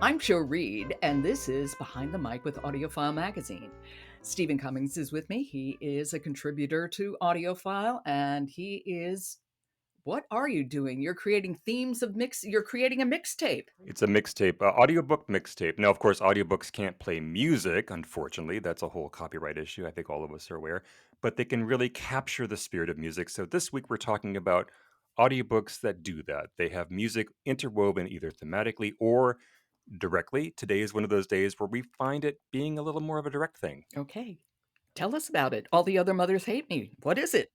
I'm Joe Reed, and this is Behind the Mic with Audiophile Magazine. Stephen Cummings is with me. He is a contributor to Audiophile, and he is. What are you doing? You're creating themes of mix. You're creating a mixtape. It's a mixtape, audiobook mixtape. Now, of course, audiobooks can't play music, unfortunately. That's a whole copyright issue. I think all of us are aware. But they can really capture the spirit of music. So this week we're talking about audiobooks that do that. They have music interwoven either thematically or directly. Today is one of those days where we find it being a little more of a direct thing. Okay, tell us about it. All the other mothers hate me. What is it?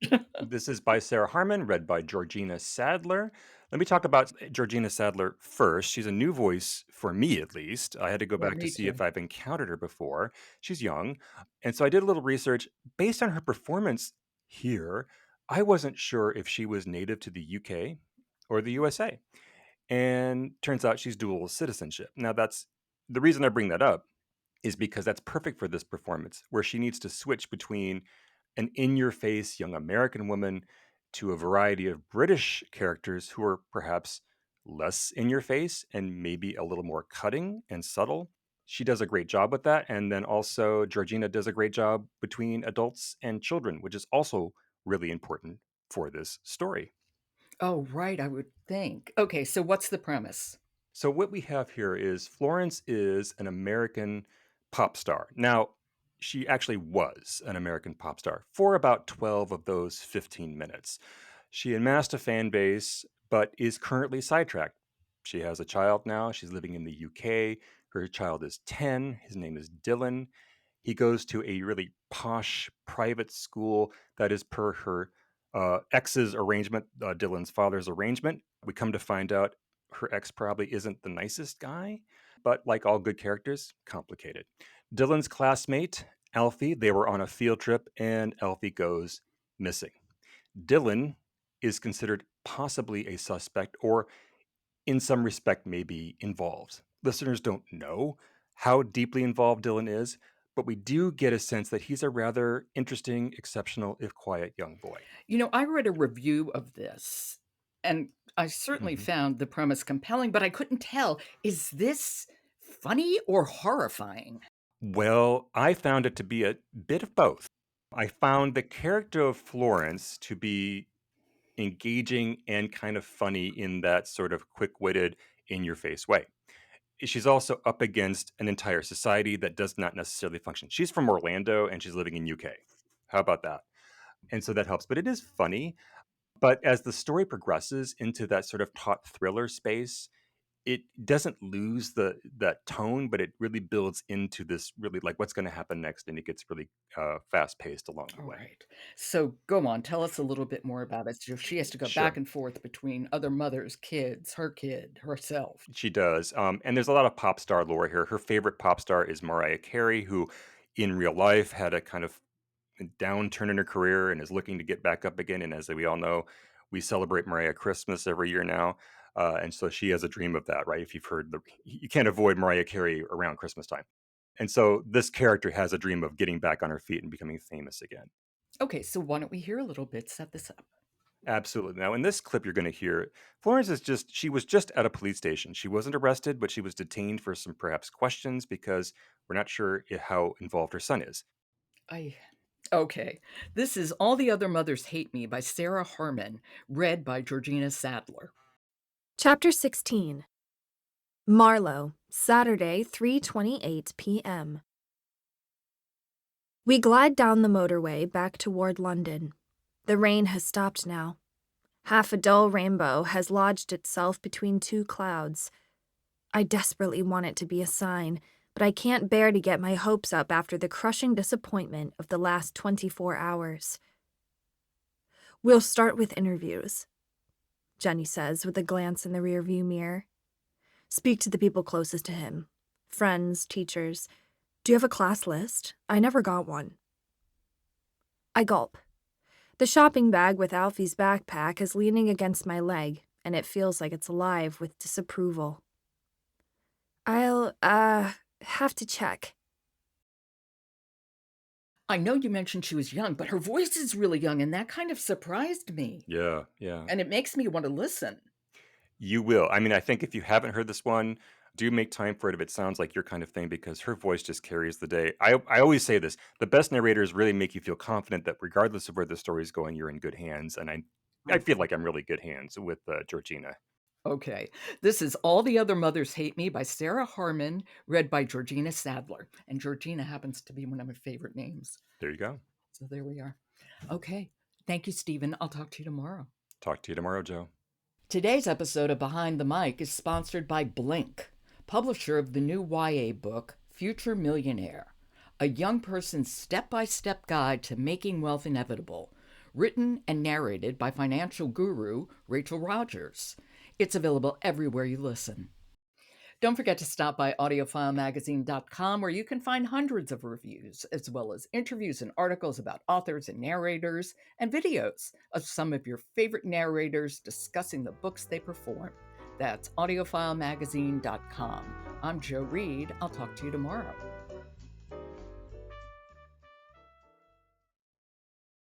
This is by Sarah Harman, read by Georgina Sadler. Let me talk about Georgina Sadler first. She's a new voice for me, at least. I had to go For back to me see if too. I've encountered her before. She's young. And so I did a little research. Based on her performance here, I wasn't sure if she was native to the UK or the USA. And turns out she's dual citizenship. Now, that's the reason I bring that up is because that's perfect for this performance, where she needs to switch between an in your face young American woman to a variety of British characters who are perhaps less in your face and maybe a little more cutting and subtle. She does a great job with that. And then also, Georgina does a great job between adults and children, which is also really important for this story. Oh, right, I would think. Okay, so what's the premise? So what we have here is Florence is an American pop star. Now, she actually was an American pop star for about 12 of those 15 minutes. She amassed a fan base, but is currently sidetracked. She has a child now. She's living in the UK. Her child is 10. His name is Dylan. He goes to a really posh private school that is per her ex's arrangement, Dylan's father's arrangement. We come to find out her ex probably isn't the nicest guy, but like all good characters, complicated. Dylan's classmate, Alfie, they were on a field trip and Alfie goes missing. Dylan is considered possibly a suspect or in some respect maybe involved. Listeners don't know how deeply involved Dylan is, but we do get a sense that he's a rather interesting, exceptional, if quiet young boy. I read a review of this, and I certainly Mhm. found the premise compelling, but I couldn't tell, is this funny or horrifying? Well, I found it to be a bit of both. I found the character of Florence to be engaging and kind of funny in that sort of quick witted, in your face way. She's also up against an entire society that does not necessarily function. She's from Orlando and she's living in UK. How about that? And so that helps. But it is funny. But as the story progresses into that sort of taut thriller space, it doesn't lose that tone, but it really builds into this really like what's going to happen next, and it gets really fast paced along the All way. right. So go on, tell us a little bit more about it. So she has to go back Sure. and forth between other mothers, kids, her kid, herself. She does. And there's a lot of pop star lore here. Her favorite pop star is Mariah Carey, who in real life had a kind of downturn in her career and is looking to get back up again. And as we all know, we celebrate Mariah Christmas every year now. And so she has a dream of that, right? If you've heard you can't avoid Mariah Carey around Christmas time. And so this character has a dream of getting back on her feet and becoming famous again. Okay, so why don't we hear a little bit? Set this up. Absolutely. Now, in this clip, you're going to hear Florence she was just at a police station. She wasn't arrested, but she was detained for some perhaps questions because we're not sure how involved her son is. I Okay. This is All the Other Mothers Hate Me by Sarah Harman, read by Georgina Sadler. Chapter 16. Marlow, Saturday, 3:28 p.m. We glide down the motorway back toward London. The rain has stopped now. Half a dull rainbow has lodged itself between two clouds. I desperately want it to be a sign, but I can't bear to get my hopes up after the crushing disappointment of the last 24 hours. We'll start with interviews, Jenny says with a glance in the rearview mirror. Speak to the people closest to him. Friends, teachers. Do you have a class list? I never got one. I gulp. The shopping bag with Alfie's backpack is leaning against my leg, and it feels like it's alive with disapproval. I'll, have to check. I know you mentioned she was young, but her voice is really young, and that kind of surprised me. Yeah, yeah. And it makes me want to listen. You will. I mean, I think if you haven't heard this one, Do make time for it if it sounds like your kind of thing because her voice just carries the day. I always say this, the best narrators really make you feel confident that regardless of where the story is going, you're in good hands, and I feel like I'm really good hands with, Georgina. Okay. This is All the Other Mothers Hate Me by Sarah Harman, read by Georgina Sadler. And Georgina happens to be one of my favorite names. There you go. So there we are. Okay. Thank you, Stephen. I'll talk to you tomorrow. Talk to you tomorrow, Joe. Today's episode of Behind the Mic is sponsored by Blink, publisher of the new YA book, Future Millionaire, a young person's step by step guide to making wealth inevitable, written and narrated by financial guru Rachel Rogers. It's available everywhere you listen. Don't forget to stop by audiofilemagazine.com, where you can find hundreds of reviews, as well as interviews and articles about authors and narrators, and videos of some of your favorite narrators discussing the books they perform. That's audiofilemagazine.com. I'm Joe Reed. I'll talk to you tomorrow.